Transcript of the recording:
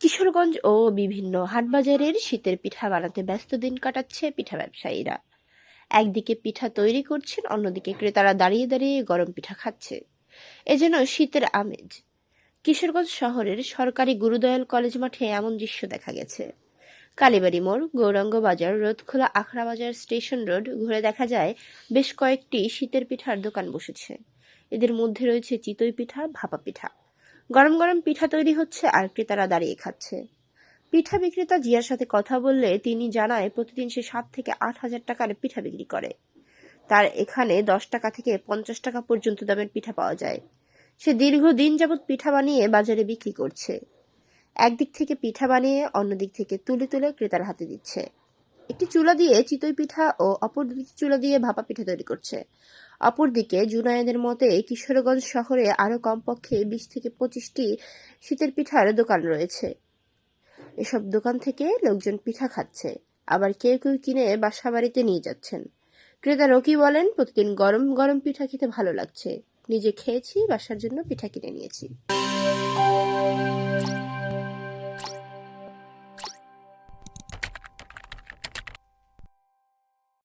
কিশোরগঞ্জ ও বিভিন্ন হাটবাজারের শীতের পিঠা বানাতে ব্যস্ত দিন কাটাচ্ছে পিঠা ব্যবসায়ীরা। একদিকে পিঠা তৈরি করছেন, অন্যদিকে ক্রেতারা দাঁড়িয়ে দাঁড়িয়ে গরম পিঠা খাচ্ছে। এ যেন শীতের আমেজ। কিশোরগঞ্জ শহরের সরকারি গুরুদয়াল কলেজ মাঠে এমন দৃশ্য দেখা গেছে। কালীবাড়ি মোড়, গৌরাঙ্গ বাজার, রোদখোলা, আখড়া বাজার, স্টেশন রোড ঘুরে দেখা যায় বেশ কয়েকটি শীতের পিঠার দোকান বসেছে। এদের মধ্যে রয়েছে চিতই পিঠা, ভাপা পিঠা। গরম গরম পিঠা তৈরি হচ্ছে আর ক্রেতারা দাঁড়িয়ে খাচ্ছে। পিঠা বিক্রেতা জিয়ার সাথে কথা বললে তিনি জানায় প্রতিদিন সে 7 থেকে 8 হাজার টাকার পিঠা বিক্রি করে। তার এখানে 10 টাকা থেকে 50 টাকা পর্যন্ত দামের পিঠা পাওয়া যায়। সে দীর্ঘদিন যাবৎ পিঠা বানিয়ে বাজারে বিক্রি করছে। একদিক থেকে পিঠা বানিয়ে অন্য দিক থেকে তুলে তুলে ক্রেতার হাতে দিচ্ছে। একটি চুলা দিয়ে চিতই পিঠা ও অপর দুটি চুলা দিয়ে ভাপা পিঠা তৈরি করছে। অপরদিকে জুনায়েদের মতে কিশোরগঞ্জ শহরে আরো কমপক্ষে 20 থেকে 25টি শীতের পিঠার দোকান রয়েছে। এসব দোকান থেকে লোকজন পিঠা খাচ্ছে, আবার কেউ কেউ কিনে বাসা বাড়িতে নিয়ে যাচ্ছেন। ক্রেতা রকি বলেন, প্রতিদিন গরম গরম পিঠা খেতে ভালো লাগছে। নিজে খেয়েছি, বাসার জন্য পিঠা কিনে নিয়েছি।